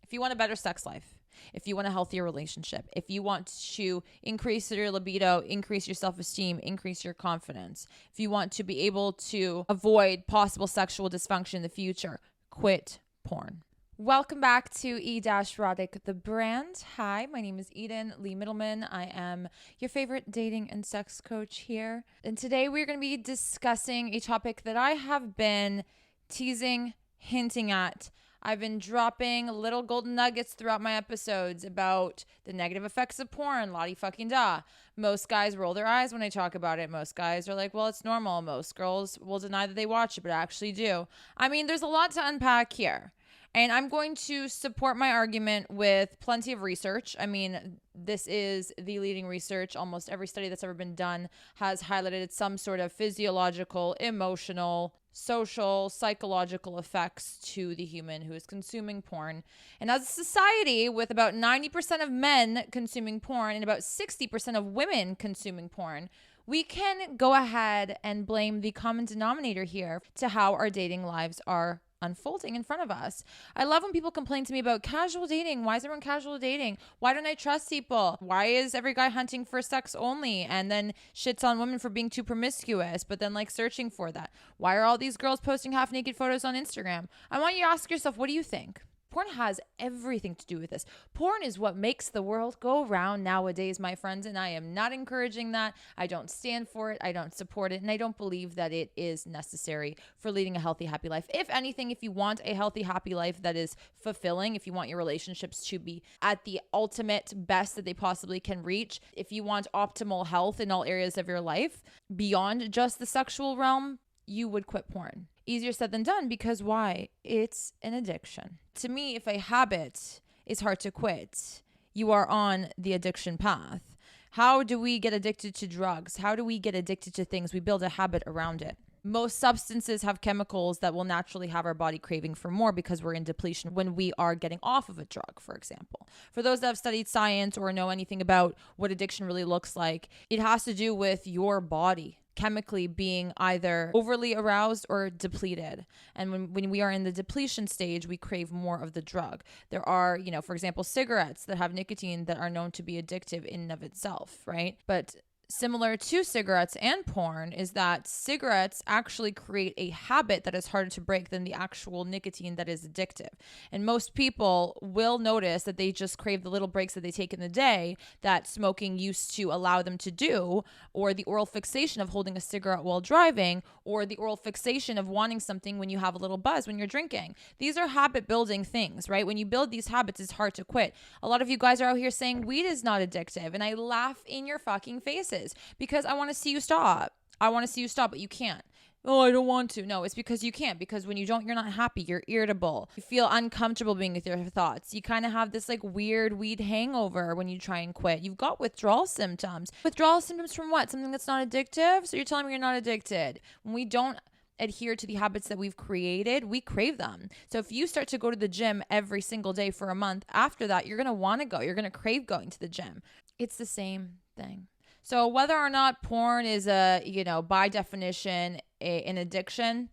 If you want a better sex life, if you want a healthier relationship, if you want to increase your libido, increase your self-esteem, increase your confidence, if you want to be able to avoid possible sexual dysfunction in the future, quit porn. Welcome back to E-Erotic, the brand. Hi, my name is Eden Lee Middleman. I am your favorite dating and sex coach here. And today we're going to be discussing a topic that I have been teasing, hinting at. I've been dropping little golden nuggets throughout my episodes about the negative effects of porn, lottie fucking da. Most guys roll their eyes when I talk about it. Most guys are like, well, it's normal. Most girls will deny that they watch it, but actually do. I mean, there's a lot to unpack here. And I'm going to support my argument with plenty of research. I mean, this is the leading research. Almost every study that's ever been done has highlighted some sort of physiological, emotional, social, psychological effects to the human who is consuming porn. And as a society with about 90% of men consuming porn and about 60% of women consuming porn, we can go ahead and blame the common denominator here to how our dating lives are unfolding in front of us. I love when people complain to me about casual dating. Why is everyone casual dating? Why don't I trust people? Why is every guy hunting for sex only and then shits on women for being too promiscuous, but then like searching for that? Why are all these girls posting half naked photos on Instagram? I want you to ask yourself, what do you think? Porn has everything to do with this. Porn is what makes the world go round nowadays, my friends, and I am not encouraging that. I don't stand for it. I don't support it, and I don't believe that it is necessary for leading a healthy, happy life. If anything, if you want a healthy, happy life that is fulfilling, if you want your relationships to be at the ultimate best that they possibly can reach, if you want optimal health in all areas of your life, beyond just the sexual realm, you would quit porn. Easier said than done, because why? It's an addiction. To me, if a habit is hard to quit, you are on the addiction path. How do we get addicted to drugs? How do we get addicted to things? We build a habit around it. Most substances have chemicals that will naturally have our body craving for more because we're in depletion when we are getting off of a drug, for example. For those that have studied science or know anything about what addiction really looks like, it has to do with your body chemically being either overly aroused or depleted. And when we are in the depletion stage, we crave more of the drug. There are, for example, cigarettes that have nicotine that are known to be addictive in and of itself, right? But similar to cigarettes and porn is that cigarettes actually create a habit that is harder to break than the actual nicotine that is addictive. And most people will notice that they just crave the little breaks that they take in the day that smoking used to allow them to do, or the oral fixation of holding a cigarette while driving, or the oral fixation of wanting something when you have a little buzz when you're drinking. These are habit building things, right? When you build these habits, it's hard to quit. A lot of you guys are out here saying weed is not addictive, and I laugh in your fucking faces. Because I want to see you stop. But you can't. Oh, I don't want to. No, it's because you can't. Because when you don't, you're not happy. You're irritable. You feel uncomfortable being with your thoughts. You kind of have this like weird weed hangover when you try and quit. You've got withdrawal symptoms. Withdrawal symptoms from what? Something that's not addictive? So you're telling me you're not addicted. When we don't adhere to the habits that we've created, we crave them. So if you start to go to the gym every single day for a month, after that, you're going to want to go. You're going to crave going to the gym. It's the same thing. So whether or not porn is by definition, an addiction,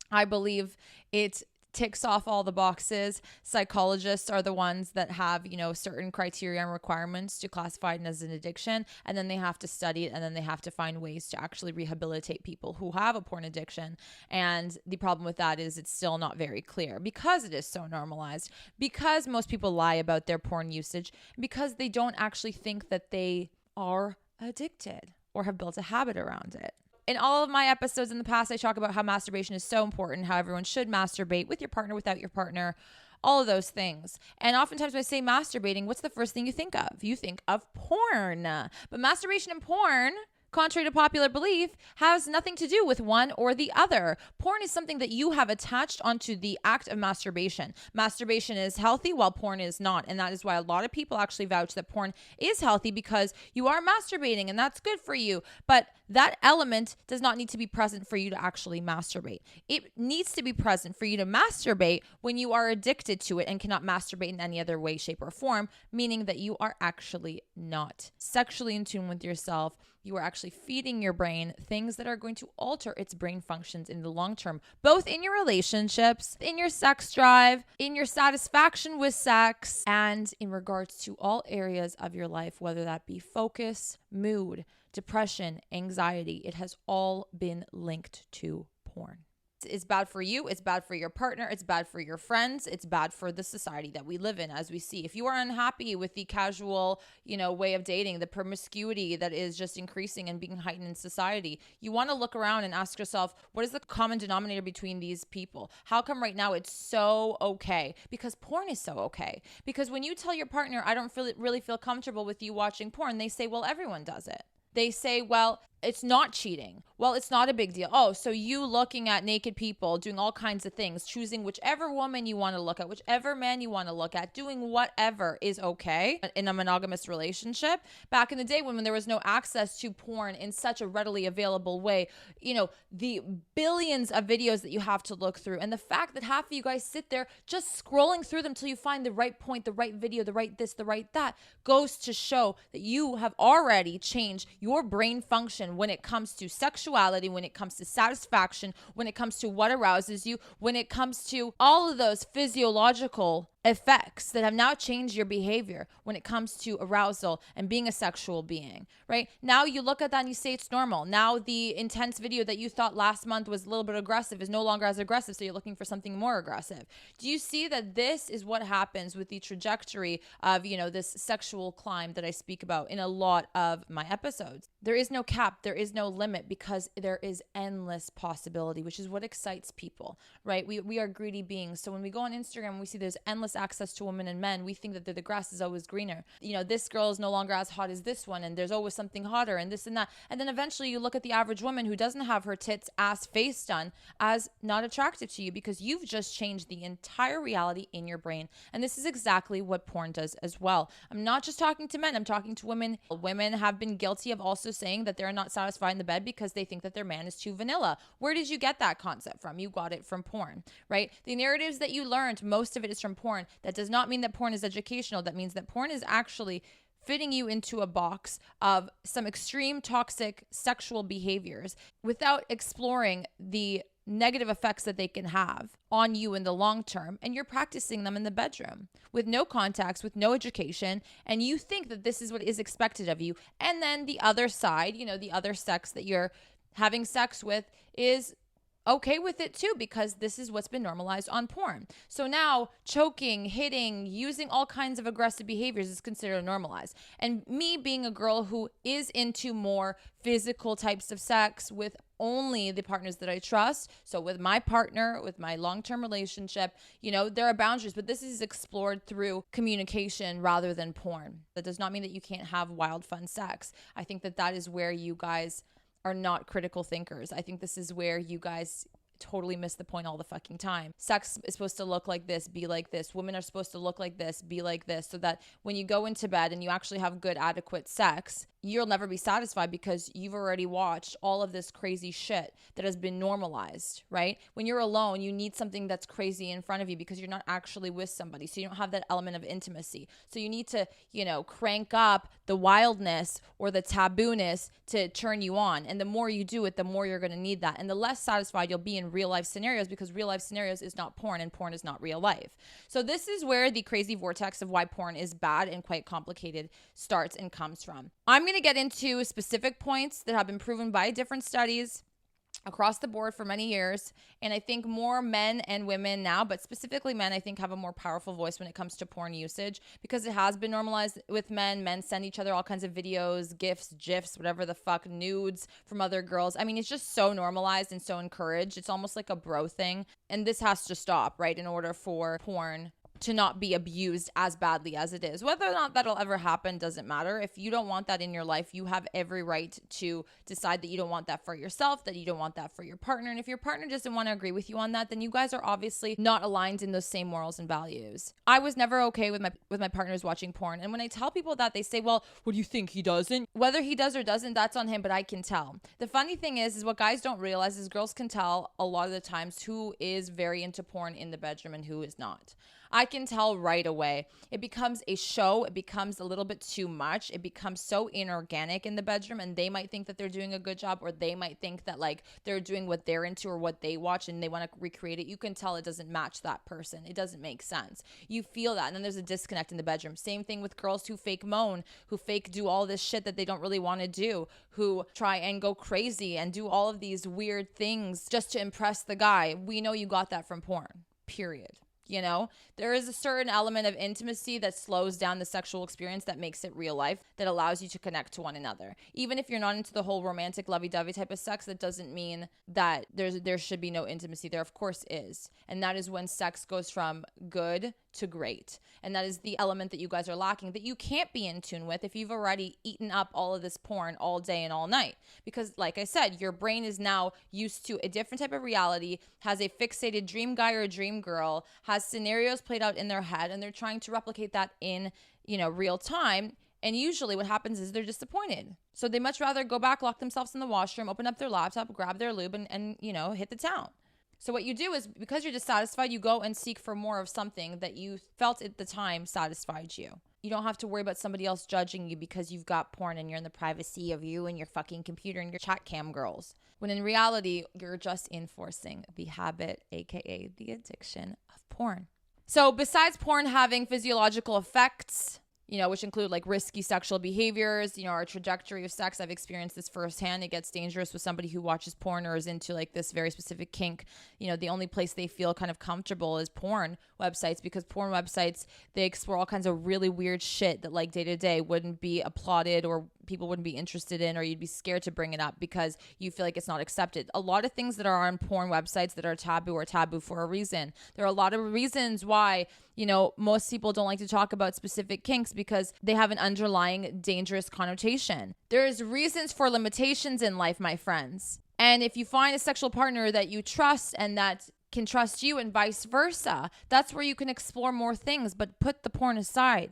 I believe it ticks off all the boxes. Psychologists are the ones that have, certain criteria and requirements to classify it as an addiction. And then they have to study it, and then they have to find ways to actually rehabilitate people who have a porn addiction. And the problem with that is it's still not very clear because it is so normalized, because most people lie about their porn usage, because they don't actually think that they are addicted or have built a habit around it. In all of my episodes in the past, I talk about how masturbation is so important, how everyone should masturbate with your partner, without your partner, all of those things. And oftentimes when I say masturbating, what's the first thing you think of? You think of porn. But masturbation and porn, contrary to popular belief, has nothing to do with one or the other. Porn is something that you have attached onto the act of masturbation. Masturbation is healthy while porn is not. And that is why a lot of people actually vouch that porn is healthy, because you are masturbating and that's good for you. But that element does not need to be present for you to actually masturbate. It needs to be present for you to masturbate when you are addicted to it and cannot masturbate in any other way, shape, or form, meaning that you are actually not sexually in tune with yourself, you are actually feeding your brain things that are going to alter its brain functions in the long term, both in your relationships, in your sex drive, in your satisfaction with sex, and in regards to all areas of your life, whether that be focus, mood, depression, anxiety. It has all been linked to porn. It's bad for you. It's bad for your partner. It's bad for your friends. It's bad for the society that we live in, as we see. If you are unhappy with the casual, way of dating, the promiscuity that is just increasing and being heightened in society, you want to look around and ask yourself, what is the common denominator between these people? How come right now it's so okay? Because porn is so okay. Because when you tell your partner, I don't really feel comfortable with you watching porn, they say, well, everyone does it. They say, well, it's not cheating. Well, it's not a big deal. Oh, so you looking at naked people, doing all kinds of things, choosing whichever woman you want to look at, whichever man you want to look at, doing whatever is okay in a monogamous relationship. Back in the day when there was no access to porn in such a readily available way, the billions of videos that you have to look through, and the fact that half of you guys sit there just scrolling through them till you find the right point, the right video, the right this, the right that, goes to show that you have already changed your brain function when it comes to sexuality, when it comes to satisfaction, when it comes to what arouses you, when it comes to all of those physiological effects that have now changed your behavior when it comes to arousal and being a sexual being, right? Now you look at that and you say it's normal. Now the intense video that you thought last month was a little bit aggressive is no longer as aggressive, so you're looking for something more aggressive. Do you see that this is what happens with the trajectory of, this sexual climb that I speak about in a lot of my episodes? There is no cap, there is no limit, because there is endless possibility, which is what excites people, right? We are greedy beings. So when we go on Instagram and we see there's endless access to women and men, we think that the grass is always greener. This girl is no longer as hot as this one, and there's always something hotter, and this and that. And then eventually you look at the average woman who doesn't have her tits, ass, face done as not attractive to you, because you've just changed the entire reality in your brain. And this is exactly what porn does as well. I'm not just talking to men, I'm talking to women. Women have been guilty of also saying that they're not satisfied in the bed because they think that their man is too vanilla. Where did you get that concept from? You got it from porn, right? The narratives that you learned, most of it is from porn. That does not mean that porn is educational. That means that porn is actually fitting you into a box of some extreme toxic sexual behaviors without exploring the negative effects that they can have on you in the long term, and you're practicing them in the bedroom with no contacts, with no education, and you think that this is what is expected of you. And then the other side, the other sex that you're having sex with is okay with it too, because this is what's been normalized on porn. So now choking, hitting, using all kinds of aggressive behaviors is considered normalized. And me being a girl who is into more physical types of sex with only the partners that I trust, so with my partner, with my long-term relationship, there are boundaries, but this is explored through communication rather than porn. That does not mean that you can't have wild, fun sex. I think that is where you guys are not critical thinkers. I think this is where you guys totally miss the point all the fucking time. Sex is supposed to look like this, be like this. Women are supposed to look like this, be like this, so that when you go into bed and you actually have good, adequate sex, you'll never be satisfied because you've already watched all of this crazy shit that has been normalized, right? When you're alone, you need something that's crazy in front of you because you're not actually with somebody. So you don't have that element of intimacy. So you need to, crank up the wildness or the tabooness to turn you on. And the more you do it, the more you're going to need that. And the less satisfied you'll be in real life scenarios, because real life scenarios is not porn and porn is not real life. So this is where the crazy vortex of why porn is bad and quite complicated starts and comes from. I'm going to get into specific points that have been proven by different studies across the board for many years. And I think more men and women now, but specifically men, I think have a more powerful voice when it comes to porn usage, because it has been normalized with men. Men send each other all kinds of videos, GIFs, whatever the fuck, nudes from other girls. I mean, it's just so normalized and so encouraged. It's almost like a bro thing. And this has to stop, right? In order for porn to not be abused as badly as it is. Whether or not that'll ever happen doesn't matter. If you don't want that in your life, you have every right to decide that you don't want that for yourself, that you don't want that for your partner. And if your partner doesn't want to agree with you on that, then you guys are obviously not aligned in those same morals and values. I was never okay with my partners watching porn. And when I tell people that, they say, well, what do you think, he doesn't? Whether he does or doesn't, that's on him, but I can tell. The funny thing is what guys don't realize is girls can tell a lot of the times who is very into porn in the bedroom and who is not. I can tell right away. It becomes a show. It becomes a little bit too much. It becomes so inorganic in the bedroom, and they might think that they're doing a good job, or they might think that like they're doing what they're into or what they watch and they want to recreate it. You can tell it doesn't match that person. It doesn't make sense. You feel that. And then there's a disconnect in the bedroom. Same thing with girls who fake moan, who fake do all this shit that they don't really want to do, who try and go crazy and do all of these weird things just to impress the guy. We know you got that from porn, period. You know, there is a certain element of intimacy that slows down the sexual experience that makes it real life, that allows you to connect to one another. Even if you're not into the whole romantic lovey-dovey type of sex, that doesn't mean that there should be no intimacy. There, of course, is. And that is when sex goes from good to great. And that is the element that you guys are lacking, that you can't be in tune with if you've already eaten up all of this porn all day and all night. Because like I said, your brain is now used to a different type of reality, has a fixated dream guy or dream girl, has scenarios played out in their head, and they're trying to replicate that in, real time. And usually what happens is they're disappointed. So they much rather go back, lock themselves in the washroom, open up their laptop, grab their lube, and hit the town. So what you do is, because you're dissatisfied, you go and seek for more of something that you felt at the time satisfied you. You don't have to worry about somebody else judging you because you've got porn and you're in the privacy of you and your fucking computer and your chat cam girls. When in reality, you're just enforcing the habit, aka the addiction of porn. So besides porn having physiological effects, which include like risky sexual behaviors, our trajectory of sex. I've experienced this firsthand. It gets dangerous with somebody who watches porn or is into like this very specific kink. The only place they feel kind of comfortable is porn websites, because porn websites, they explore all kinds of really weird shit that like day to day wouldn't be applauded or people wouldn't be interested in, or you'd be scared to bring it up because you feel like it's not accepted. A lot of things that are on porn websites that are taboo for a reason. There are a lot of reasons why, most people don't like to talk about specific kinks, because they have an underlying dangerous connotation. There's reasons for limitations in life, my friends. And if you find a sexual partner that you trust and that can trust you and vice versa, that's where you can explore more things, but put the porn aside.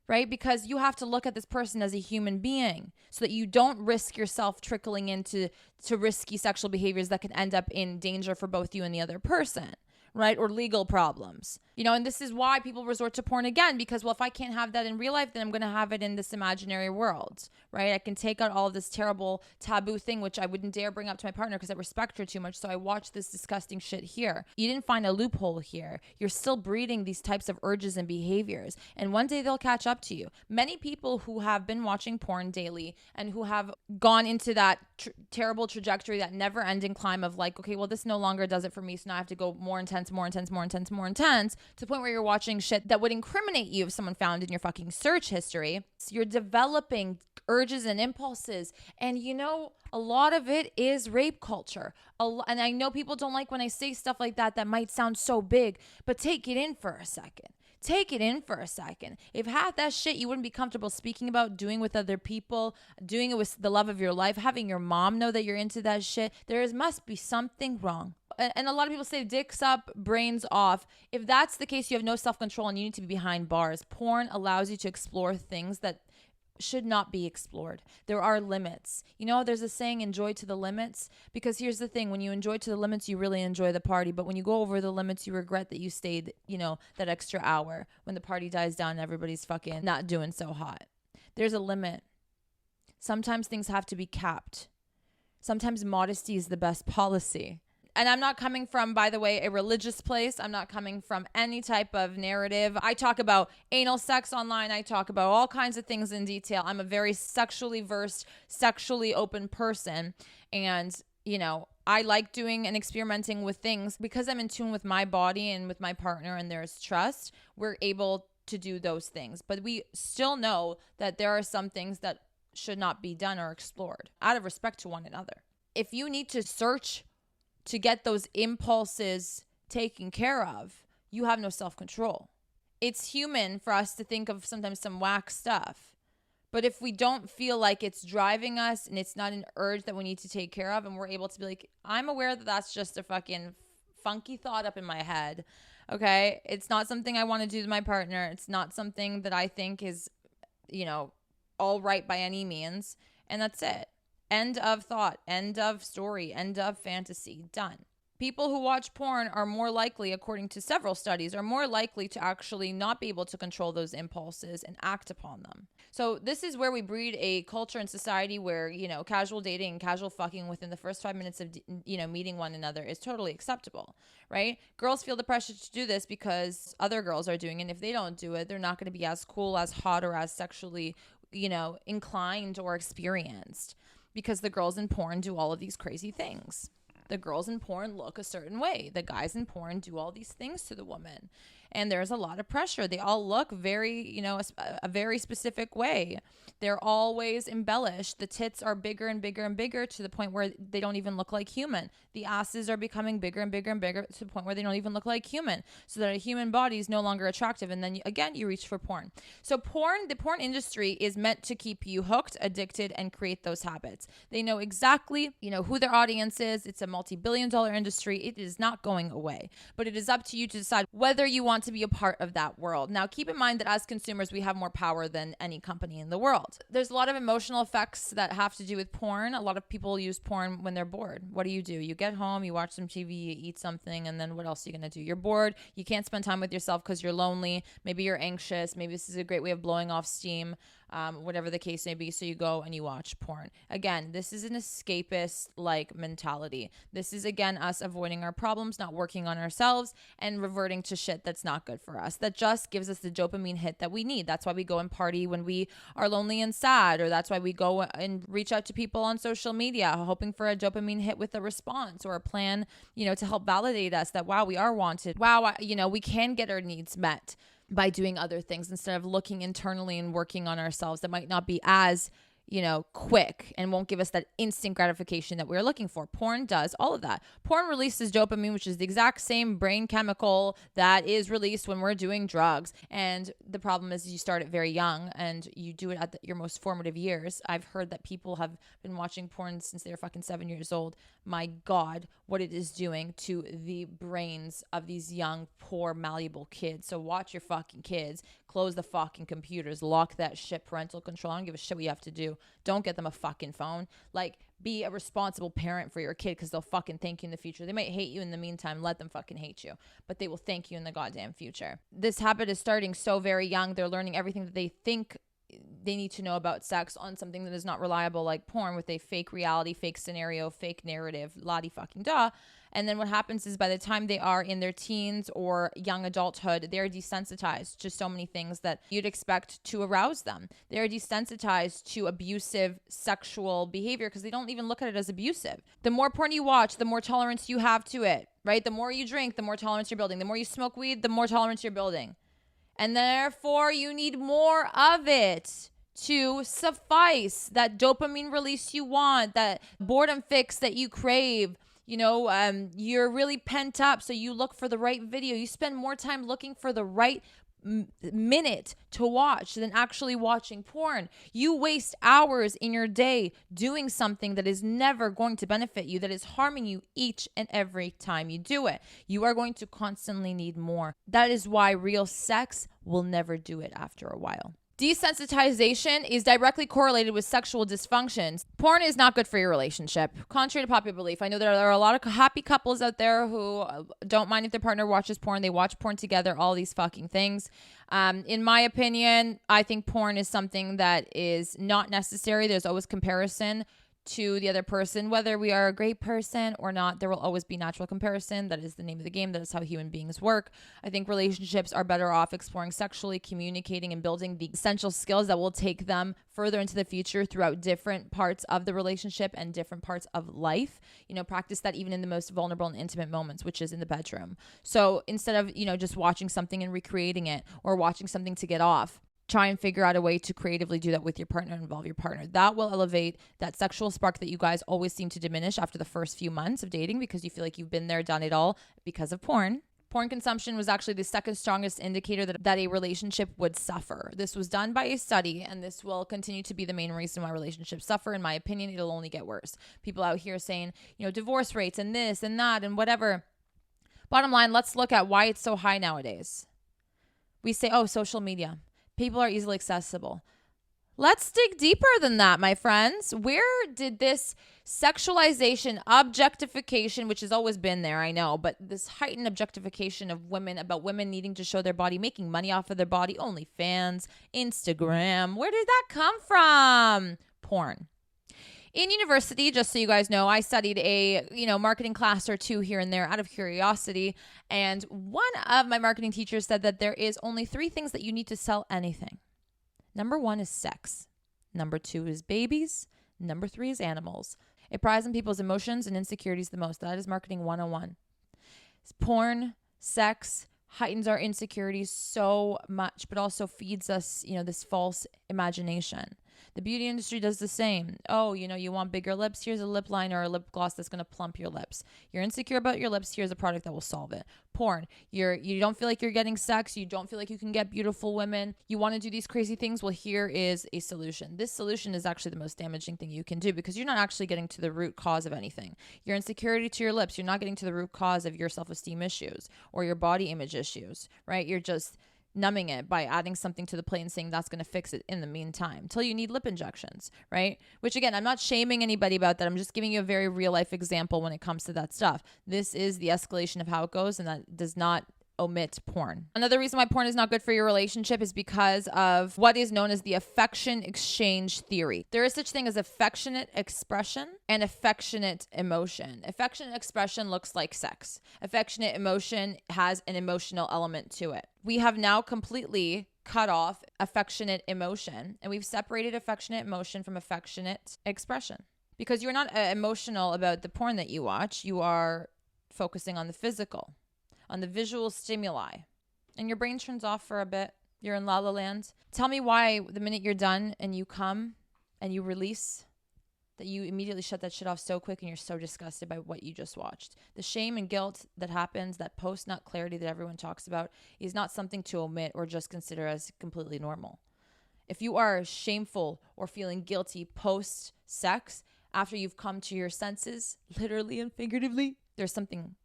Right? Because you have to look at this person as a human being so that you don't risk yourself trickling into risky sexual behaviors that can end up in danger for both you and the other person, right? Or legal problems. And this is why people resort to porn again, because, well, if I can't have that in real life, then I'm going to have it in this imaginary world, right? I can take out all of this terrible taboo thing, which I wouldn't dare bring up to my partner because I respect her too much. So I watch this disgusting shit here. You didn't find a loophole here. You're still breeding these types of urges and behaviors. And one day they'll catch up to you. Many people who have been watching porn daily and who have gone into that terrible trajectory, that never ending climb of like, okay, well, this no longer does it for me. So now I have to go more intense, to the point where you're watching shit that would incriminate you if someone found in your fucking search history. So you're developing urges and impulses. And a lot of it is rape culture. And I know people don't like when I say stuff like that might sound so big, but take it in for a second. If half that shit you wouldn't be comfortable speaking about, doing with other people, doing it with the love of your life, having your mom know that you're into that shit, must be something wrong. And a lot of people say dicks up, brains off. If that's the case, you have no self-control and you need to be behind bars. Porn allows you to explore things that should not be explored. There are limits. There's a saying, enjoy to the limits, because here's the thing. When you enjoy to the limits, you really enjoy the party. But when you go over the limits, you regret that you stayed, that extra hour when the party dies down and everybody's fucking not doing so hot. There's a limit. Sometimes things have to be capped. Sometimes modesty is the best policy. And I'm not coming from, by the way, a religious place. I'm not coming from any type of narrative. I talk about anal sex online. I talk about all kinds of things in detail. I'm a very sexually versed, sexually open person. And, I like doing and experimenting with things because I'm in tune with my body and with my partner and there's trust. We're able to do those things. But we still know that there are some things that should not be done or explored out of respect to one another. If you need to search to get those impulses taken care of, you have no self-control. It's human for us to think of sometimes some whack stuff. But if we don't feel like it's driving us and it's not an urge that we need to take care of, and we're able to be like, I'm aware that that's just a fucking funky thought up in my head. Okay? It's not something I want to do to my partner. It's not something that I think is, all right by any means. And that's it. End of thought, end of story, end of fantasy, done. People who watch porn are more likely, according to several studies, are more likely to actually not be able to control those impulses and act upon them. So this is where we breed a culture and society where, casual dating and casual fucking within the first 5 minutes of, meeting one another is totally acceptable, right? Girls feel the pressure to do this because other girls are doing it. And if they don't do it, they're not going to be as cool, as hot, or as sexually, inclined or experienced, because the girls in porn do all of these crazy things. The girls in porn look a certain way. The guys in porn do all these things to the woman. And there's a lot of pressure. They all look very, a very specific way. They're always embellished. The tits are bigger and bigger and bigger to the point where they don't even look like human. The asses are becoming bigger and bigger and bigger to the point where they don't even look like human. So that a human body is no longer attractive. And then again, you reach for porn. So the porn industry is meant to keep you hooked, addicted, and create those habits. They know exactly, who their audience is. It's a multi-billion-dollar industry. It is not going away. But it is up to you to decide whether you want to be a part of that world. Now, keep in mind that as consumers, we have more power than any company in the world. There's a lot of emotional effects that have to do with porn. A lot of people use porn when they're bored. What do? You get home, you watch some TV, you eat something, and then what else are you going to do? You're bored. You can't spend time with yourself because you're lonely. Maybe you're anxious. Maybe this is a great way of blowing off steam. Whatever the case may be. So you go and you watch porn. Again, this is an escapist mentality. This is, again, us avoiding our problems, not working on ourselves, and reverting to shit that's not good for us. That just gives us the dopamine hit that we need. That's why we go and party when we are lonely and sad, or that's why we go and reach out to people on social media, hoping for a dopamine hit with a response or a plan, to help validate us that, wow, we are wanted. Wow, we can get our needs met by doing other things instead of looking internally and working on ourselves that might not be as, quick and won't give us that instant gratification that we're looking for. Porn does all of that. Porn releases dopamine, which is the exact same brain chemical that is released when we're doing drugs. And the problem is you start it very young and you do it at your most formative years. I've heard that people have been watching porn since they were fucking 7 years old. My God, what it is doing to the brains of these young, poor, malleable kids. So watch your fucking kids. Close the fucking computers. Lock that shit. Parental control. I don't give a shit what you have to do. Don't get them a fucking phone. Be a responsible parent for your kid, because they'll fucking thank you in the future. They might hate you in the meantime. Let them fucking hate you. But they will thank you in the goddamn future. This habit is starting so very young. They're learning everything that they think they need to know about sex on something that is not reliable, like porn, with a fake reality, fake scenario, fake narrative, la-di-fucking-da. And then what happens is by the time they are in their teens or young adulthood, they're desensitized to so many things that you'd expect to arouse them. They're desensitized to abusive sexual behavior because they don't even look at it as abusive. The more porn you watch, the more tolerance you have to it, right? The more you drink, the more tolerance you're building. The more you smoke weed, the more tolerance you're building. And therefore, you need more of it to suffice that dopamine release you want, that boredom fix that you crave. You're really pent up, so you look for the right video. You spend more time looking for the right minute to watch than actually watching porn. You waste hours in your day doing something that is never going to benefit you, that is harming you each and every time you do it. You are going to constantly need more. That is why real sex will never do it after a while. Desensitization is directly correlated with sexual dysfunctions. Porn is not good for your relationship, contrary to popular belief. I know there are a lot of happy couples out there who don't mind if their partner watches porn. They watch porn together, all these fucking things. In my opinion, I think porn is something that is not necessary. There's always comparison to the other person. Whether we are a great person or not, there will always be natural comparison. That is the name of the game. That is how human beings work. I think relationships are better off exploring sexually, communicating, and building the essential skills that will take them further into the future throughout different parts of the relationship and different parts of life. Practice that even in the most vulnerable and intimate moments, which is in the bedroom. So instead of, just watching something and recreating it, or watching something to get off, try and figure out a way to creatively do that with your partner and involve your partner. That will elevate that sexual spark that you guys always seem to diminish after the first few months of dating, because you feel like you've been there, done it all because of porn. Porn consumption was actually the second strongest indicator that a relationship would suffer. This was done by a study, and this will continue to be the main reason why relationships suffer. In my opinion, it'll only get worse. People out here saying, divorce rates and this and that and whatever. Bottom line, let's look at why it's so high nowadays. We say, social media. People are easily accessible. Let's dig deeper than that, my friends. Where did this sexualization, objectification, which has always been there, I know, but this heightened objectification of women, about women needing to show their body, making money off of their body, OnlyFans, Instagram, where did that come from? Porn. In university, just so you guys know, I studied a, marketing class or two here and there out of curiosity. And one of my marketing teachers said that there is only 3 things that you need to sell anything. Number 1 is sex. Number 2 is babies. Number 3 is animals. It preys on people's emotions and insecurities the most. That is marketing 101. Porn, sex, heightens our insecurities so much, but also feeds us, this false imagination. The beauty industry does the same. Oh, you want bigger lips? Here's a lip liner or a lip gloss that's going to plump your lips. You're insecure about your lips. Here's a product that will solve it. Porn. You don't feel like you're getting sex. You don't feel like you can get beautiful women. You want to do these crazy things. Well, here is a solution. This solution is actually the most damaging thing you can do because you're not actually getting to the root cause of anything. Your insecurity to your lips. You're not getting to the root cause of your self-esteem issues or your body image issues, right? You're just numbing it by adding something to the plate and saying that's going to fix it in the meantime till you need lip injections, right? Which again, I'm not shaming anybody about that. I'm just giving you a very real life example when it comes to that stuff. This is the escalation of how it goes, and that does not omit porn. Another reason why porn is not good for your relationship is because of what is known as the affection exchange theory. There is such thing as affectionate expression and affectionate emotion. Affectionate expression looks like sex. Affectionate emotion has an emotional element to it. We have now completely cut off affectionate emotion, and we've separated affectionate emotion from affectionate expression. Because you're not emotional about the porn that you watch, you are focusing on the physical, on the visual stimuli, and your brain turns off for a bit. You're in la la land. Tell me why the minute you're done and you come and you release, that you immediately shut that shit off so quick and you're so disgusted by what you just watched. The shame and guilt that happens, that post-nut clarity that everyone talks about, is not something to omit or just consider as completely normal. If you are shameful or feeling guilty post-sex, after you've come to your senses, literally and figuratively, there's something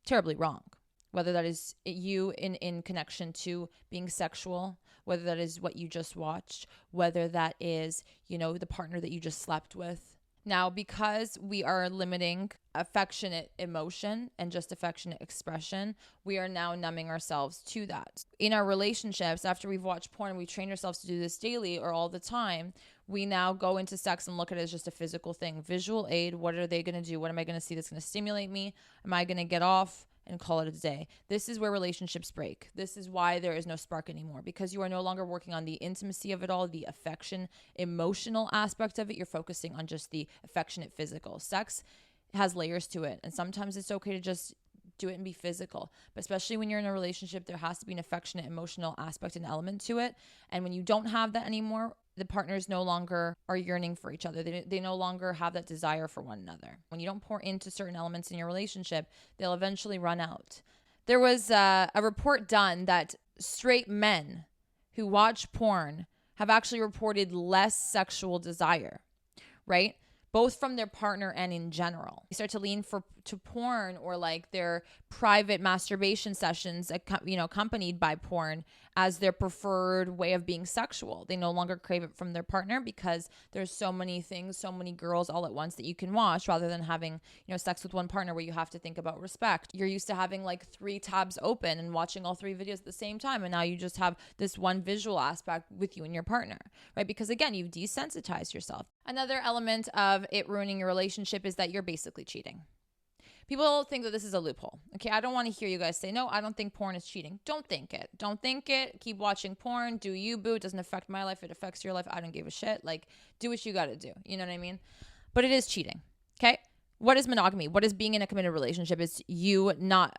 terribly wrong. Whether that is you in connection to being sexual, whether that is what you just watched, whether that is, the partner that you just slept with. Now, because we are limiting affectionate emotion and just affectionate expression, we are now numbing ourselves to that. In our relationships, after we've watched porn, we train ourselves to do this daily or all the time, we now go into sex and look at it as just a physical thing. Visual aid, what are they going to do? What am I going to see that's going to stimulate me? Am I going to get off and call it a day? This is where relationships break. This is why there is no spark anymore, because you are no longer working on the intimacy of it all, the affection, emotional aspect of it. You're focusing on just the affectionate physical. Sex has layers to it, and sometimes it's okay to just do it and be physical. But especially when you're in a relationship, there has to be an affectionate, emotional aspect and element to it. And when you don't have that anymore, the partners no longer are yearning for each other. They no longer have that desire for one another. When you don't pour into certain elements in your relationship, they'll eventually run out. There was a report done that straight men who watch porn have actually reported less sexual desire, right? Both from their partner and in general. They start to lean to porn or like their private masturbation sessions, accompanied by porn as their preferred way of being sexual. They no longer crave it from their partner because there's so many things, so many girls all at once that you can watch, rather than having, sex with one partner where you have to think about respect. You're used to having like 3 tabs open and watching all 3 videos at the same time. And now you just have this one visual aspect with you and your partner, right? Because again, you've desensitized yourself. Another element of it ruining your relationship is that you're basically cheating. People think that this is a loophole. Okay, I don't want to hear you guys say, no, I don't think porn is cheating. Don't think it. Don't think it. Keep watching porn. Do you, boo. It doesn't affect my life. It affects your life. I don't give a shit. Like, do what you got to do. You know what I mean? But it is cheating. Okay? What is monogamy? What is being in a committed relationship? Is you not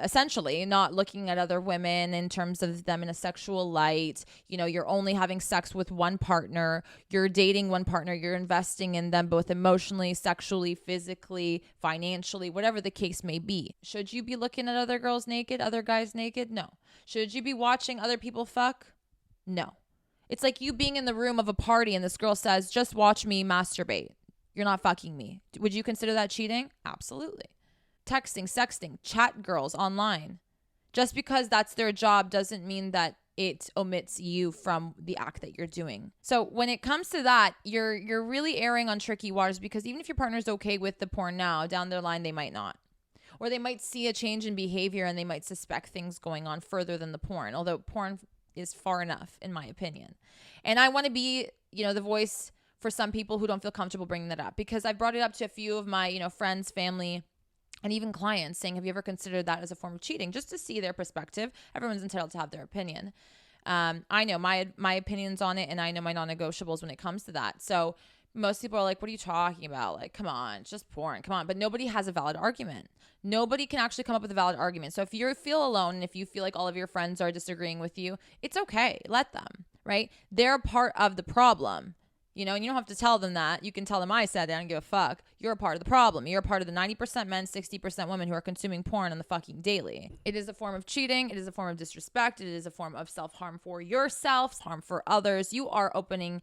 looking at other women in terms of them in a sexual light. You're only having sex with one partner. You're dating one partner. You're investing in them both emotionally, sexually, physically, financially, whatever the case may be. Should you be looking at other girls naked, other guys naked? No. Should you be watching other people fuck? No. It's like you being in the room of a party and this girl says, just watch me masturbate. You're not fucking me. Would you consider that cheating? Absolutely. Texting, sexting, chat girls online. Just because that's their job doesn't mean that it omits you from the act that you're doing. So when it comes to that, you're really erring on tricky waters, because even if your partner's okay with the porn now, down the line they might not. Or they might see a change in behavior and they might suspect things going on further than the porn, although porn is far enough, in my opinion. And I want to be, the voice for some people who don't feel comfortable bringing that up, because I brought it up to a few of my, friends, family, and even clients, saying, have you ever considered that as a form of cheating? Just to see their perspective. Everyone's entitled to have their opinion. I know my opinions on it, and I know my non-negotiables when it comes to that. So most people are like, what are you talking about? Like, come on, it's just porn. Come on. But nobody has a valid argument. Nobody can actually come up with a valid argument. So if you feel alone and if you feel like all of your friends are disagreeing with you, it's okay. Let them, right? They're a part of the problem. And you don't have to tell them that. You can tell them I said it. I don't give a fuck. You're a part of the problem. You're a part of the 90% men, 60% women who are consuming porn on the fucking daily. It is a form of cheating. It is a form of disrespect. It is a form of self-harm for yourself, harm for others. You are opening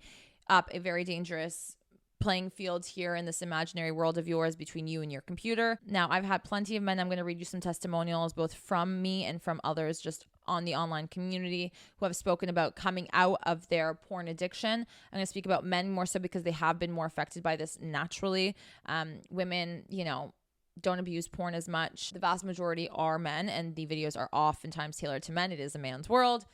up a very dangerous playing field here in this imaginary world of yours between you and your computer. Now, I've had plenty of men. I'm going to read you some testimonials, both from me and from others just on the online community, who have spoken about coming out of their porn addiction. I'm going to speak about men more so because they have been more affected by this naturally. Women, don't abuse porn as much. The vast majority are men, and the videos are oftentimes tailored to men. It is a man's world.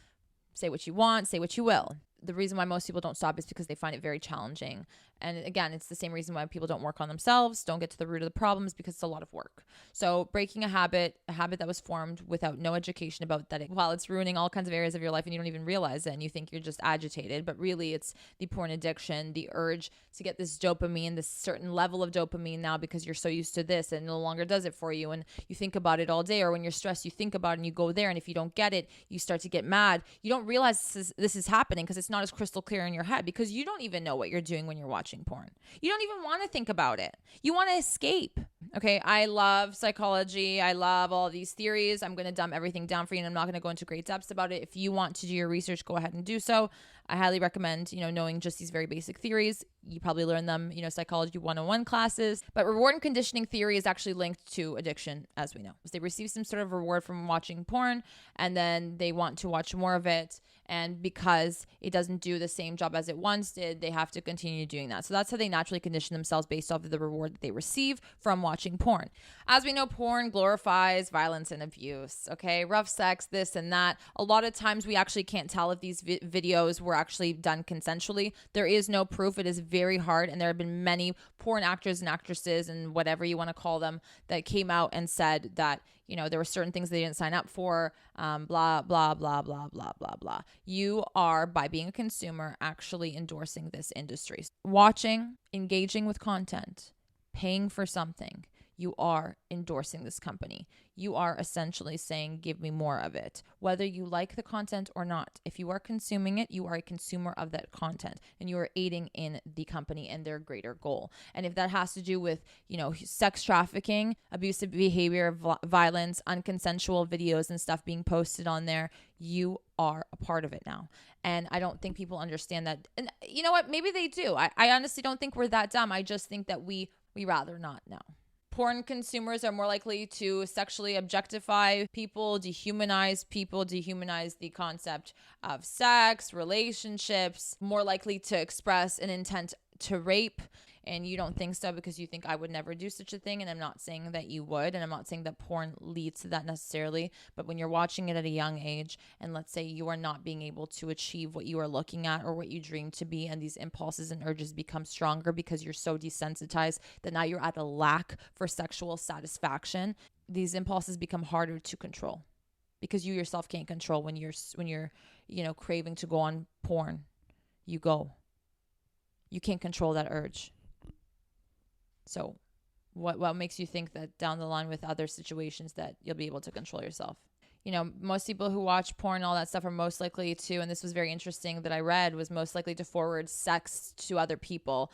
Say what you want, say what you will. The reason why most people don't stop is because they find it very challenging. And again, it's the same reason why people don't work on themselves, don't get to the root of the problems, because it's a lot of work. So breaking a habit that was formed without no education about that, while it's ruining all kinds of areas of your life and you don't even realize it and you think you're just agitated, but really it's the porn addiction, the urge to get this dopamine, this certain level of dopamine now because you're so used to this and it no longer does it for you. And you think about it all day, or when you're stressed, you think about it and you go there. And if you don't get it, you start to get mad. You don't realize this is happening because it's not as crystal clear in your head, because you don't even know what you're doing when you're watching porn. You don't even want to think about it. You want to escape. Okay, I love psychology. I love all these theories. I'm going to dumb everything down for you, and I'm not going to go into great depths about it. If you want to do your research, go ahead and do so. I highly recommend, knowing just these very basic theories. You probably learn them, psychology 101 classes. But reward and conditioning theory is actually linked to addiction, as we know. They receive some sort of reward from watching porn, and then they want to watch more of it. And because it doesn't do the same job as it once did, they have to continue doing that. So that's how they naturally condition themselves based off of the reward that they receive from watching porn. As we know, porn glorifies violence and abuse, okay? Rough sex, this and that. A lot of times we actually can't tell if these videos were actually done consensually. There is no proof. It is very hard. And there have been many porn actors and actresses and whatever you want to call them that came out and said that, there were certain things they didn't sign up for, blah, blah, blah, blah, blah, blah, blah. You are, by being a consumer, actually endorsing this industry. Watching, engaging with content, paying for something, you are endorsing this company. You are essentially saying, give me more of it, whether you like the content or not. If you are consuming it, you are a consumer of that content, and you are aiding in the company and their greater goal. And if that has to do with, sex trafficking, abusive behavior, violence, unconsensual videos and stuff being posted on there, you are a part of it now. And I don't think people understand that. And you know what? Maybe they do. I honestly don't think we're that dumb. I just think that we rather not know. Porn consumers are more likely to sexually objectify people, dehumanize the concept of sex, relationships, more likely to express an intent to rape. And you don't think so because you think I would never do such a thing. And I'm not saying that you would. And I'm not saying that porn leads to that necessarily. But when you're watching it at a young age, and let's say you are not being able to achieve what you are looking at or what you dream to be, and these impulses and urges become stronger because you're so desensitized that now you're at a lack for sexual satisfaction, these impulses become harder to control because you yourself can't control when you're craving to go on porn. You go. You can't control that urge. So what makes you think that down the line with other situations that you'll be able to control yourself? Most people who watch porn, all that stuff are most likely to, and this was very interesting that I read, was most likely to forward sex to other people.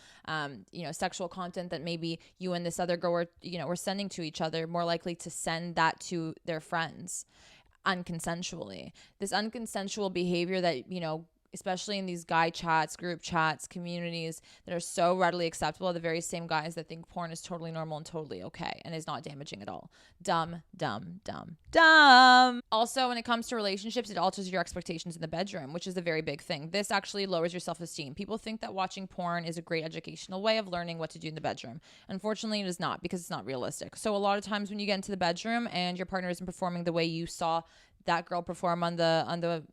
Sexual content that maybe you and this other girl were sending to each other, more likely to send that to their friends unconsensually. This unconsensual behavior that, especially in these guy chats, group chats, communities that are so readily acceptable, are the very same guys that think porn is totally normal and totally okay and is not damaging at all. Dumb, dumb, dumb, dumb. Also, when it comes to relationships, it alters your expectations in the bedroom, which is a very big thing. This actually lowers your self-esteem. People think that watching porn is a great educational way of learning what to do in the bedroom. Unfortunately, it is not, because it's not realistic. So a lot of times when you get into the bedroom and your partner isn't performing the way you saw that girl perform on the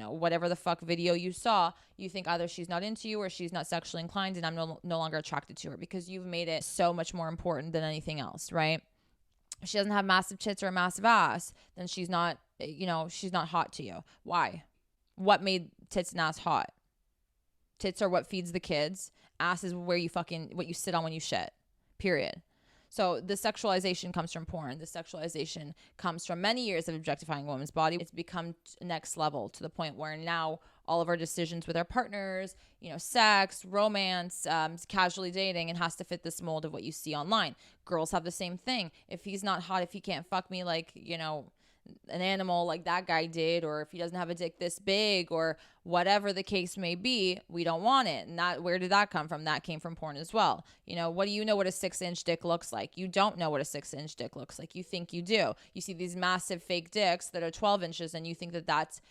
whatever the fuck video you saw, you think either she's not into you or she's not sexually inclined and I'm no longer attracted to her, because you've made it so much more important than anything else, right? If she doesn't have massive tits or a massive ass, then she's not hot to you. Why? What made tits and ass hot? Tits are what feeds the kids. Ass is where what you sit on when you shit. Period. So the sexualization comes from porn. The sexualization comes from many years of objectifying a woman's body. It's become next level to the point where now all of our decisions with our partners, sex, romance, casually dating, it has to fit this mold of what you see online. Girls have the same thing. If he's not hot, if he can't fuck me like, an animal like that guy did, or if he doesn't have a dick this big, or whatever the case may be, we don't want it. And where did that come from? That came from porn as well. What do you know what a 6-inch dick looks like? You don't know what a 6-inch dick looks like. You think you do. You see these massive fake dicks that are 12 inches and you think that that's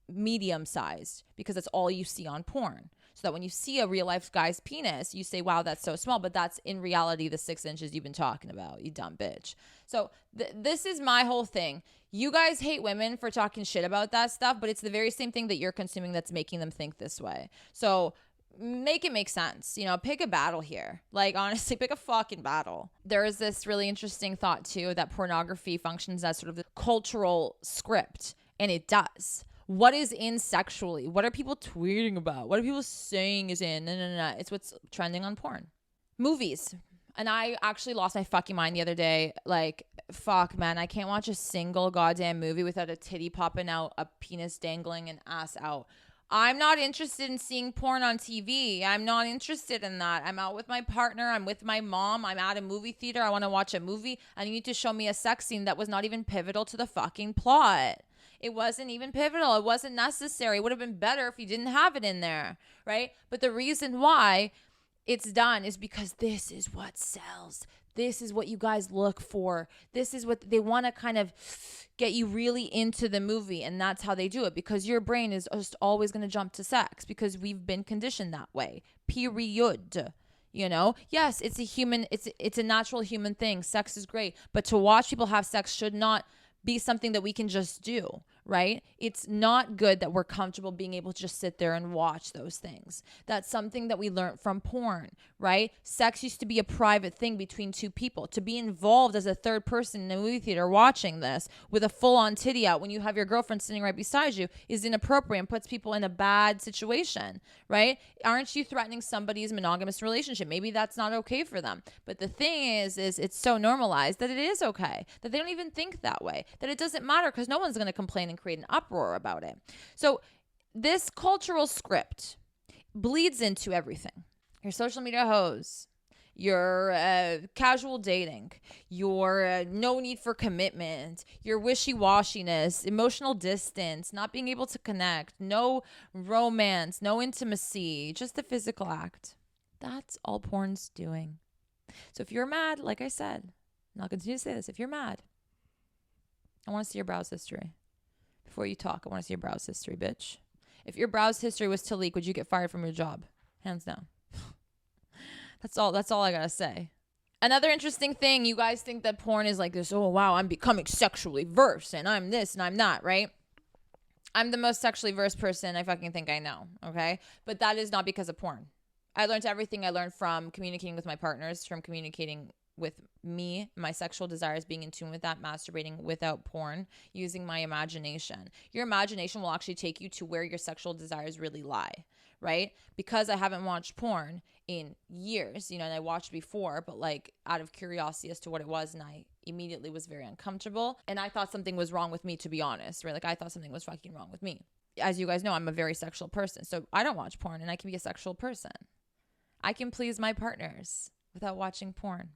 medium sized because that's all you see on porn. So that when you see a real life guy's penis, you say, wow, that's so small. But that's in reality the 6 inches you've been talking about, you dumb bitch. So this is my whole thing. You guys hate women for talking shit about that stuff, but it's the very same thing that you're consuming that's making them think this way. So make it make sense. Pick a battle here. Like, honestly, pick a fucking battle. There is this really interesting thought, too, that pornography functions as sort of the cultural script, and it does. What is in sexually? What are people tweeting about? What are people saying is in? No. It's what's trending on porn. Movies. And I actually lost my fucking mind the other day. Like, fuck, man. I can't watch a single goddamn movie without a titty popping out, a penis dangling, and ass out. I'm not interested in seeing porn on TV. I'm not interested in that. I'm out with my partner. I'm with my mom. I'm at a movie theater. I want to watch a movie. And you need to show me a sex scene that was not even pivotal to the fucking plot. It wasn't even pivotal. It wasn't necessary. It would have been better if you didn't have it in there, right? But the reason why it's done is because this is what sells. This is what you guys look for. This is what they want to kind of get you really into the movie. And that's how they do it, because your brain is just always going to jump to sex because we've been conditioned that way. Period. Yes, it's a natural human thing. Sex is great. But to watch people have sex should not be something that we can just do, right? It's not good that we're comfortable being able to just sit there and watch those things. That's something that we learned from porn, right? Sex used to be a private thing between two people. To be involved as a third person in a movie theater watching this with a full-on titty out when you have your girlfriend sitting right beside you is inappropriate and puts people in a bad situation, right? Aren't you threatening somebody's monogamous relationship? Maybe that's not okay for them. But the thing is it's so normalized that it is okay, that they don't even think that way, that it doesn't matter because no one's going to complain and create an uproar about it. So this cultural script bleeds into everything. Your social media hoes, your casual dating, your no need for commitment, your wishy-washiness, emotional distance, not being able to connect, no romance, no intimacy, just the physical act. That's all porn's doing. So if you're mad, like I said, and I'll continue to say this, if you're mad, I want to see your browse history. Before you talk, I want to see your browse history, bitch. If your browse history was to leak, would you get fired from your job? Hands down. That's all I gotta say. Another interesting thing, you guys think that porn is like this, oh wow, I'm becoming sexually versed and I'm this and I'm not, right? I'm the most sexually versed person I fucking think I know, okay? But that is not because of porn. I learned everything I learned from communicating with my partners, from communicating with me, my sexual desires, being in tune with that, masturbating without porn, using my imagination. Your imagination will actually take you to where your sexual desires really lie, right? Because I haven't watched porn in years, and I watched before, but like out of curiosity as to what it was, and I immediately was very uncomfortable, and I thought something was wrong with me, to be honest, right? Like I thought something was fucking wrong with me. As you guys know, I'm a very sexual person, so I don't watch porn, and I can be a sexual person. I can please my partners without watching porn.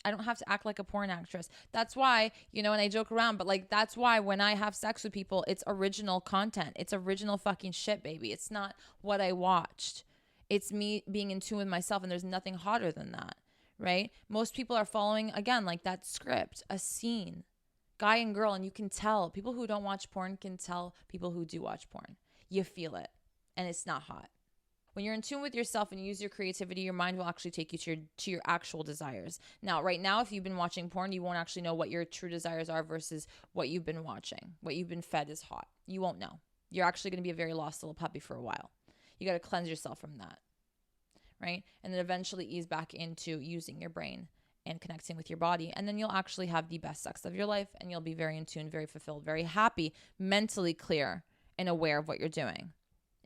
I don't have to act like a porn actress. That's why, and I joke around, but like, that's why when I have sex with people, it's original content. It's original fucking shit, baby. It's not what I watched. It's me being in tune with myself, and there's nothing hotter than that, right? Most people are following, again, like that script, a scene, guy and girl, and you can tell. People who don't watch porn can tell people who do watch porn. You feel it, and it's not hot. When you're in tune with yourself and you use your creativity, your mind will actually take you to your actual desires. Now, right now, if you've been watching porn, you won't actually know what your true desires are versus what you've been watching. What you've been fed is hot. You won't know. You're actually going to be a very lost little puppy for a while. You got to cleanse yourself from that, right? And then eventually ease back into using your brain and connecting with your body. And then you'll actually have the best sex of your life, and you'll be very in tune, very fulfilled, very happy, mentally clear, and aware of what you're doing.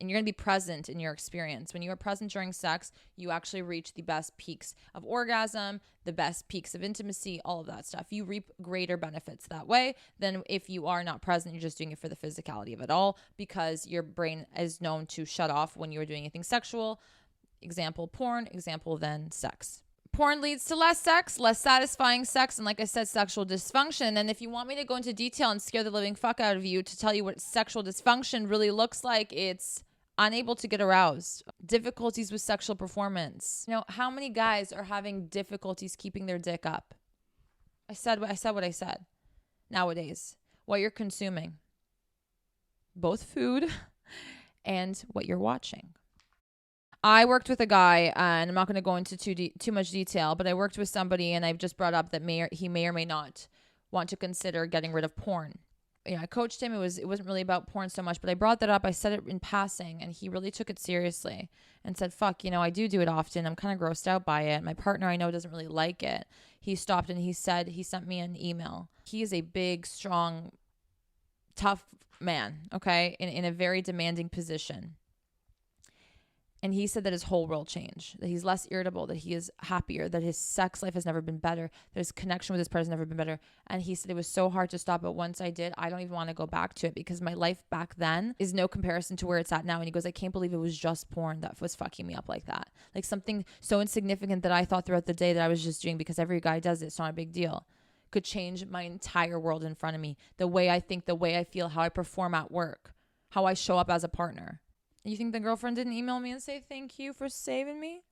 And you're going to be present in your experience. When you are present during sex, you actually reach the best peaks of orgasm, the best peaks of intimacy, all of that stuff. You reap greater benefits that way than if you are not present. You're just doing it for the physicality of it all, because your brain is known to shut off when you're doing anything sexual. Example, porn. Example, then sex. Porn leads to less sex, less satisfying sex, and like I said, sexual dysfunction. And if you want me to go into detail and scare the living fuck out of you to tell you what sexual dysfunction really looks like, it's unable to get aroused, difficulties with sexual performance. How many guys are having difficulties keeping their dick up? I said what I said. Nowadays, what you're consuming, both food and what you're watching. I worked with a guy, and I'm not going to go into too much detail, but I worked with somebody, and I've just brought up that he may or may not want to consider getting rid of porn. I coached him. It wasn't really about porn so much, but I brought that up. I said it in passing, and he really took it seriously and said, fuck, I do it often. I'm kind of grossed out by it. My partner, I know, doesn't really like it. He stopped, and he sent me an email. He is a big, strong, tough man, okay, in a very demanding position. And he said that his whole world changed, that he's less irritable, that he is happier, that his sex life has never been better, that his connection with his partner has never been better. And he said it was so hard to stop, but once I did, I don't even want to go back to it, because my life back then is no comparison to where it's at now. And he goes, I can't believe it was just porn that was fucking me up like that. Like something so insignificant that I thought throughout the day that I was just doing because every guy does it, it's not a big deal, could change my entire world in front of me. The way I think, the way I feel, how I perform at work, how I show up as a partner. You think the girlfriend didn't email me and say thank you for saving me?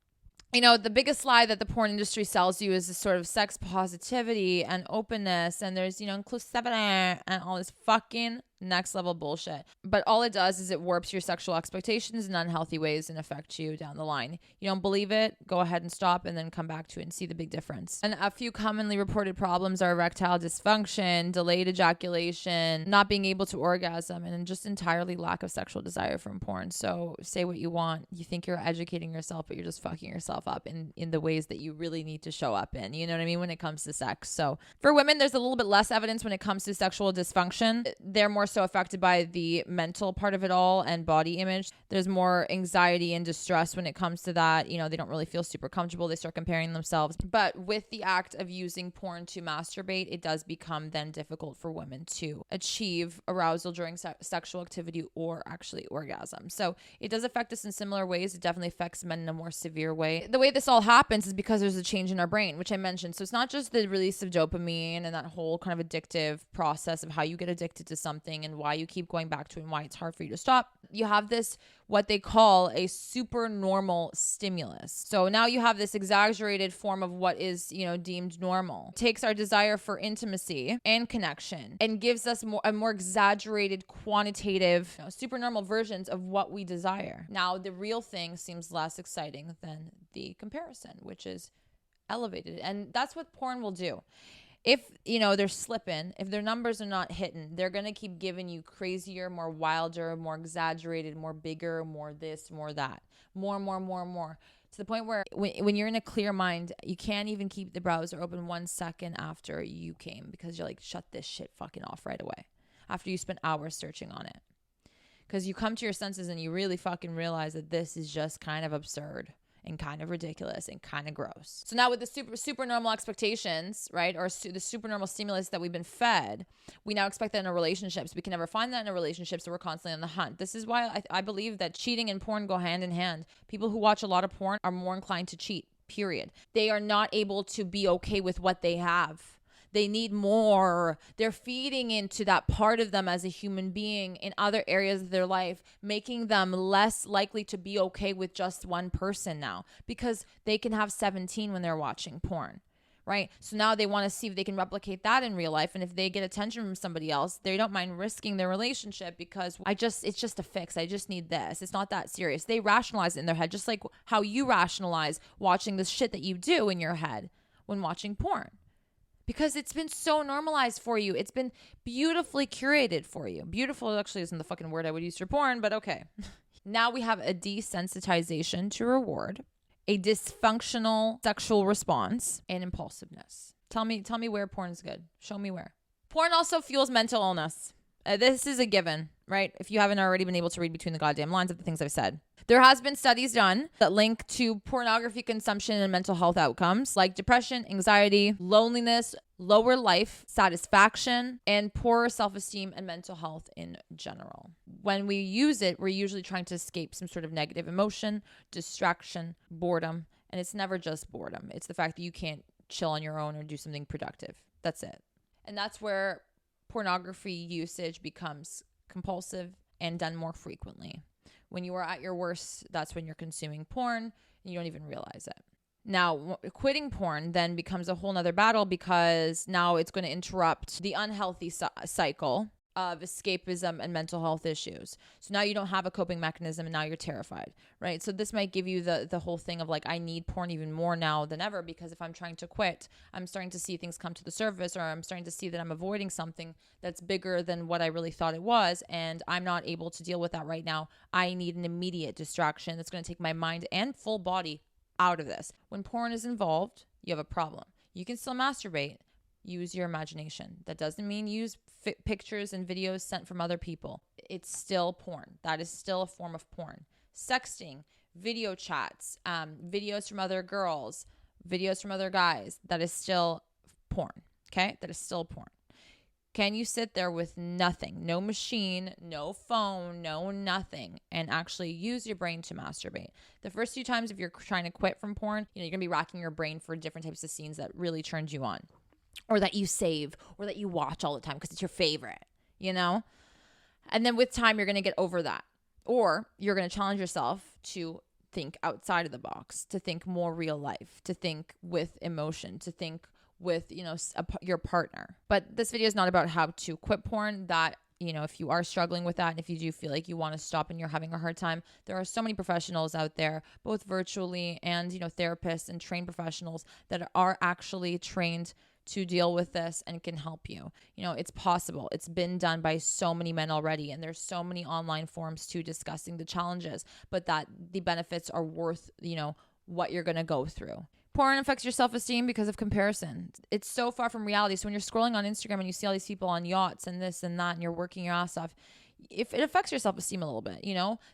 The biggest lie that the porn industry sells you is this sort of sex positivity and openness, and there's, inclusivity and all this fucking next level bullshit. But all it does is it warps your sexual expectations in unhealthy ways and affects you down the line. You don't believe it? Go ahead and stop and then come back to it and see the big difference. And a few commonly reported problems are erectile dysfunction, delayed ejaculation, not being able to orgasm, and just entirely lack of sexual desire from porn. So say what you want. You think you're educating yourself, but you're just fucking yourself up in the ways that you really need to show up in. You know what I mean? When it comes to sex. So for women, there's a little bit less evidence when it comes to sexual dysfunction. They're more so affected by the mental part of it all and body image. There's more anxiety and distress when it comes to that. They don't really feel super comfortable. They start comparing themselves. But with the act of using porn to masturbate, it does become then difficult for women to achieve arousal during sexual activity or actually orgasm. So it does affect us in similar ways. It definitely affects men in a more severe way. The way this all happens is because there's a change in our brain, which I mentioned. So it's not just the release of dopamine and that whole kind of addictive process of how you get addicted to something and why you keep going back to it and why it's hard for you to stop. You have this, what they call a supernormal stimulus. So now you have this exaggerated form of what is, deemed normal. It takes our desire for intimacy and connection and gives us a more exaggerated, quantitative, supernormal versions of what we desire. Now, the real thing seems less exciting than the comparison, which is elevated. And that's what porn will do. If, they're slipping, if their numbers are not hitting, they're going to keep giving you crazier, more wilder, more exaggerated, more bigger, more this, more that, more, to the point where when you're in a clear mind, you can't even keep the browser open 1 second after you came, because you're like, shut this shit fucking off right away after you spent hours searching on it. Because you come to your senses and you really fucking realize that this is just kind of absurd and kind of ridiculous and kind of gross. So now with the super normal expectations, right, or the super normal stimulus that we've been fed, we now expect that in our relationships. We can never find that in a relationship, so we're constantly on the hunt. This is why I believe that cheating and porn go hand in hand. People who watch a lot of porn are more inclined to cheat. period. They are not able to be okay with what they have. They need more. They're feeding into that part of them as a human being in other areas of their life, making them less likely to be okay with just one person now, because they can have 17 when they're watching porn, right? So now they want to see if they can replicate that in real life. And if they get attention from somebody else, they don't mind risking their relationship because it's just a fix. I just need this. It's not that serious. They rationalize it in their head, just like how you rationalize watching the shit that you do in your head when watching porn. Because it's been so normalized for you. It's been beautifully curated for you. Beautiful actually isn't the fucking word I would use for porn, but okay. Now we have a desensitization to reward, a dysfunctional sexual response, and impulsiveness. Tell me where porn is good. Show me where. Porn also fuels mental illness. This is a given, right? If you haven't already been able to read between the goddamn lines of the things I've said. There has been studies done that link to pornography consumption and mental health outcomes like depression, anxiety, loneliness, lower life satisfaction, and poorer self-esteem and mental health in general. When we use it, we're usually trying to escape some sort of negative emotion, distraction, boredom, and it's never just boredom. It's the fact that you can't chill on your own or do something productive. That's it. And that's where pornography usage becomes compulsive and done more frequently. When you are at your worst, that's when you're consuming porn and you don't even realize it. Now, quitting porn then becomes a whole nother battle because now it's going to interrupt the unhealthy cycle of escapism and mental health issues. So now you don't have a coping mechanism and now you're terrified, right? So this might give you the whole thing of like, I need porn even more now than ever because if I'm trying to quit, I'm starting to see things come to the surface, or I'm starting to see that I'm avoiding something that's bigger than what I really thought it was, and I'm not able to deal with that right now. I need an immediate distraction that's going to take my mind and full body out of this. When porn is involved, you have a problem. You can still masturbate. Use your imagination. That doesn't mean use pictures and videos sent from other people. It's still porn. That is still a form of porn. Sexting, video chats, videos from other girls, videos from other guys. That is still porn. Okay? That is still porn. Can you sit there with nothing, no machine, no phone, no nothing, and actually use your brain to masturbate? The first few times, if you're trying to quit from porn, you're going to be racking your brain for different types of scenes that really turned you on, or that you save, or that you watch all the time because it's your favorite, And then with time, you're going to get over that. Or you're going to challenge yourself to think outside of the box, to think more real life, to think with emotion, to think with, your partner. But this video is not about how to quit porn. That, if you are struggling with that, and if you do feel like you want to stop and you're having a hard time, there are so many professionals out there, both virtually and, therapists and trained professionals that are actually trained to deal with this and can help you. It's possible. It's been done by so many men already, and there's so many online forums too discussing the challenges, but that the benefits are worth, what you're going to go through. Porn affects your self-esteem because of comparison. It's so far from reality. So when you're scrolling on Instagram and you see all these people on yachts and this and that, and you're working your ass off, if it affects your self-esteem a little bit,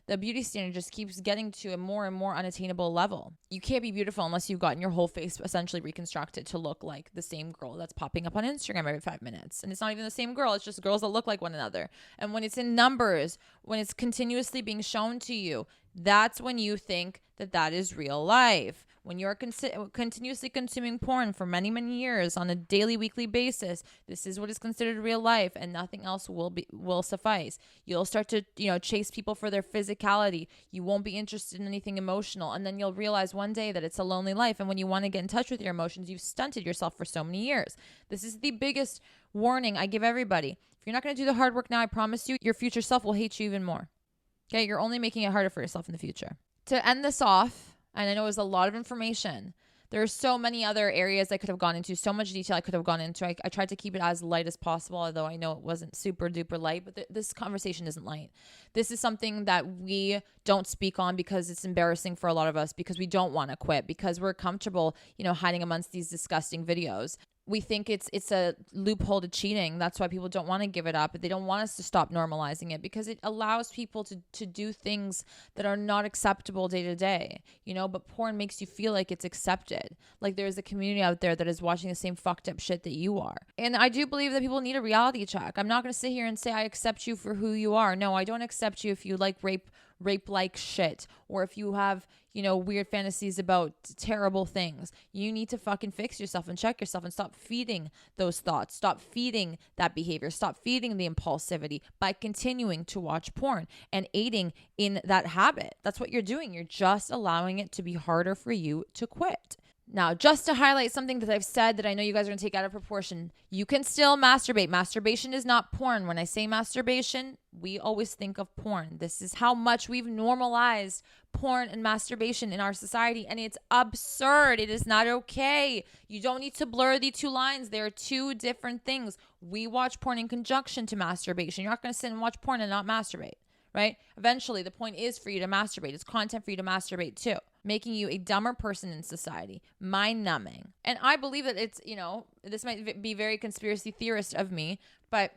the beauty standard just keeps getting to a more and more unattainable level. You can't be beautiful unless you've gotten your whole face essentially reconstructed to look like the same girl that's popping up on Instagram every 5 minutes. And it's not even the same girl. It's just girls that look like one another. And when it's in numbers, when it's continuously being shown to you, that's when you think that is real life. When you're continuously consuming porn for many, many years on a daily, weekly basis, this is what is considered real life, and nothing else will suffice. You'll start to, chase people for their physicality. You won't be interested in anything emotional, and then you'll realize one day that it's a lonely life, and when you want to get in touch with your emotions, you've stunted yourself for so many years. This is the biggest warning I give everybody. If you're not going to do the hard work now, I promise you, your future self will hate you even more. Okay? You're only making it harder for yourself in the future. To end this off, and I know it was a lot of information, there are so many other areas I could have gone into, so much detail I could have gone into. I tried to keep it as light as possible, although I know it wasn't super duper light, but this conversation isn't light. This is something that we don't speak on because it's embarrassing for a lot of us, because we don't want to quit, because we're comfortable, hiding amongst these disgusting videos. We think it's a loophole to cheating. That's why people don't want to give it up. They don't want us to stop normalizing it, because it allows people to do things that are not acceptable day to day, but porn makes you feel like it's accepted. Like there's a community out there that is watching the same fucked up shit that you are. And I do believe that people need a reality check. I'm not going to sit here and say I accept you for who you are. No, I don't accept you if you like rape rape-like shit, or if you have, weird fantasies about terrible things, you need to fucking fix yourself and check yourself and stop feeding those thoughts. Stop feeding that behavior. Stop feeding the impulsivity by continuing to watch porn and aiding in that habit. That's what you're doing. You're just allowing it to be harder for you to quit. Now, just to highlight something that I've said that I know you guys are going to take out of proportion, you can still masturbate. Masturbation is not porn. When I say masturbation, we always think of porn. This is how much we've normalized porn and masturbation in our society, and it's absurd. It is not okay. You don't need to blur the two lines. They are two different things. We watch porn in conjunction to masturbation. You're not going to sit and watch porn and not masturbate, right? Eventually, the point is for you to masturbate. It's content for you to masturbate too, making you a dumber person in society, mind-numbing. And I believe that it's, this might be very conspiracy theorist of me, but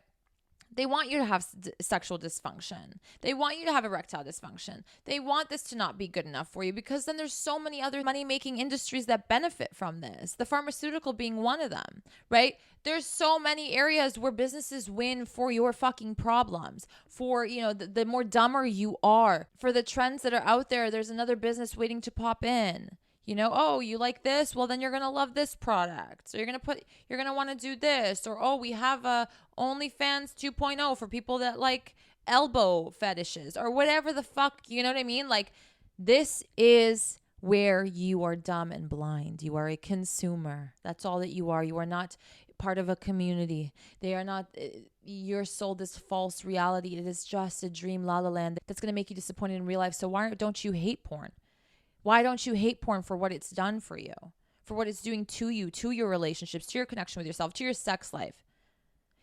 they want you to have sexual dysfunction. They want you to have erectile dysfunction. They want this to not be good enough for you because then there's so many other money-making industries that benefit from this, the pharmaceutical being one of them, right? There's so many areas where businesses win for your fucking problems, for, the more dumber you are, for the trends that are out there. There's another business waiting to pop in. Oh, you like this? Well, then you're going to love this product. So you're going to want to do this. Or, oh, we have a OnlyFans 2.0 for people that like elbow fetishes or whatever the fuck, you know what I mean? Like, this is where you are dumb and blind. You are a consumer. That's all that you are. You are not part of a community. They are not, you're sold this false reality. It is just a dream, la la land that's going to make you disappointed in real life. So why don't you hate porn? Why don't you hate porn for what it's done for you, for what it's doing to you, to your relationships, to your connection with yourself, to your sex life?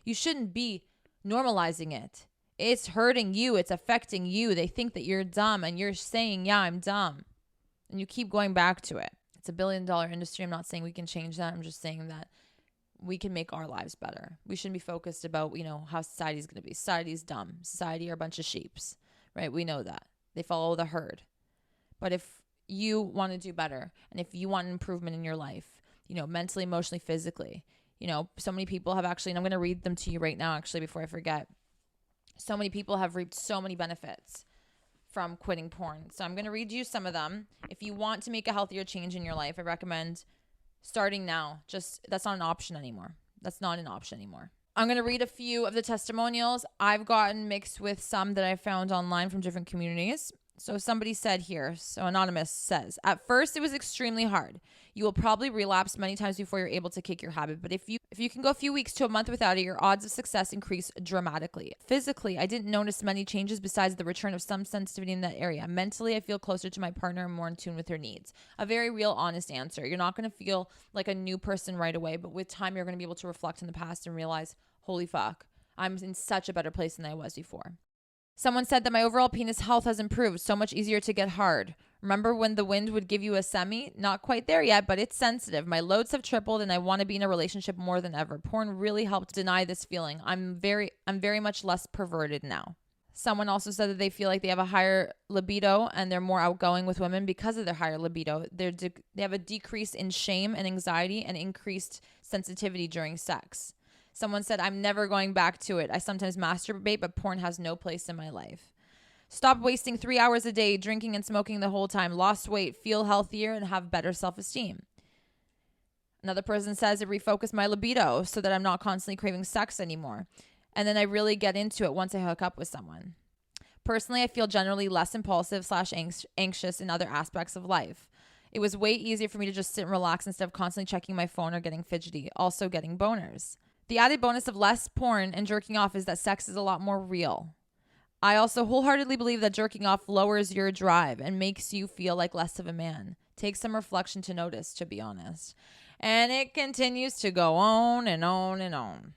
You shouldn't be normalizing it. It's hurting you. It's affecting you. They think that you're dumb and you're saying, yeah, I'm dumb. And you keep going back to it. It's $1 billion industry. I'm not saying we can change that. I'm just saying that we can make our lives better. We shouldn't be focused about, how society's going to be. Society's dumb. Society are a bunch of sheeps, right? We know that. They follow the herd. But if you want to do better, and if you want an improvement in your life, mentally, emotionally, physically, so many people have actually, and I'm going to read them to you right now, actually, before I forget. So many people have reaped so many benefits from quitting porn. So I'm going to read you some of them. If you want to make a healthier change in your life, I recommend starting now. That's not an option anymore. That's not an option anymore. I'm going to read a few of the testimonials I've gotten mixed with some that I found online from different communities. So somebody said here, so Anonymous says, at first it was extremely hard. You will probably relapse many times before you're able to kick your habit. But if you can go a few weeks to a month without it, your odds of success increase dramatically. Physically, I didn't notice many changes besides the return of some sensitivity in that area. Mentally, I feel closer to my partner and more in tune with her needs. A very real, honest answer. You're not going to feel like a new person right away, but with time, you're going to be able to reflect on the past and realize, holy fuck, I'm in such a better place than I was before. Someone said that my overall penis health has improved. So much easier to get hard. Remember when the wind would give you a semi? Not quite there yet, but it's sensitive. My loads have tripled and I want to be in a relationship more than ever. Porn really helped deny this feeling. I'm very much less perverted now. Someone also said that they feel like they have a higher libido and they're more outgoing with women because of their higher libido. They have a decrease in shame and anxiety and increased sensitivity during sex. Someone said, I'm never going back to it. I sometimes masturbate, but porn has no place in my life. Stop wasting 3 hours a day drinking and smoking the whole time. Lost weight, feel healthier, and have better self-esteem. Another person says, it refocused my libido so that I'm not constantly craving sex anymore. And then I really get into it once I hook up with someone. Personally, I feel generally less impulsive / anxious in other aspects of life. It was way easier for me to just sit and relax instead of constantly checking my phone or getting fidgety. Also getting boners. The added bonus of less porn and jerking off is that sex is a lot more real. I also wholeheartedly believe that jerking off lowers your drive and makes you feel like less of a man. Take some reflection to notice, to be honest. And it continues to go on and on and on.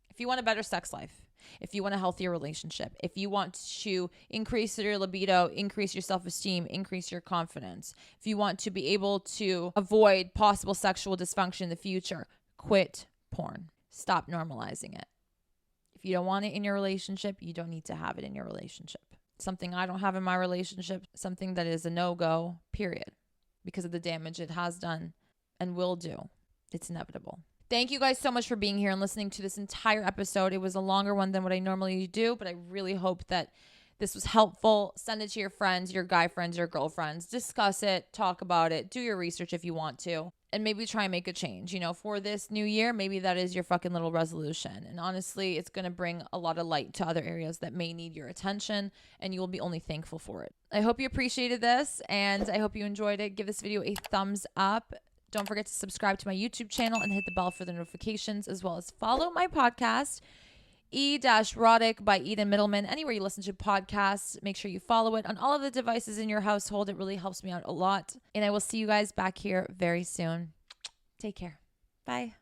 If you want a better sex life, if you want a healthier relationship, if you want to increase your libido, increase your self-esteem, increase your confidence, if you want to be able to avoid possible sexual dysfunction in the future, quit porn. Stop normalizing it. If you don't want it in your relationship, you don't need to have it in your relationship. Something I don't have in my relationship, something that is a no-go, period, because of the damage it has done and will do. It's inevitable. Thank you guys so much for being here and listening to this entire episode. It was a longer one than what I normally do, but I really hope that this was helpful, send it to your friends, your guy friends, your girlfriends. Discuss it, talk about it, do your research if you want to, and maybe try and make a change. You know, for this new year, maybe that is your fucking little resolution. And honestly, it's going to bring a lot of light to other areas that may need your attention, and you will be only thankful for it. I hope you appreciated this, and I hope you enjoyed it. Give this video a thumbs up. Don't forget to subscribe to my YouTube channel and hit the bell for the notifications, as well as follow my podcast, E-Rodic by Eden Middleman. Anywhere you listen to podcasts, make sure you follow it on all of the devices in your household. It really helps me out a lot. And I will see you guys back here very soon. Take care. Bye.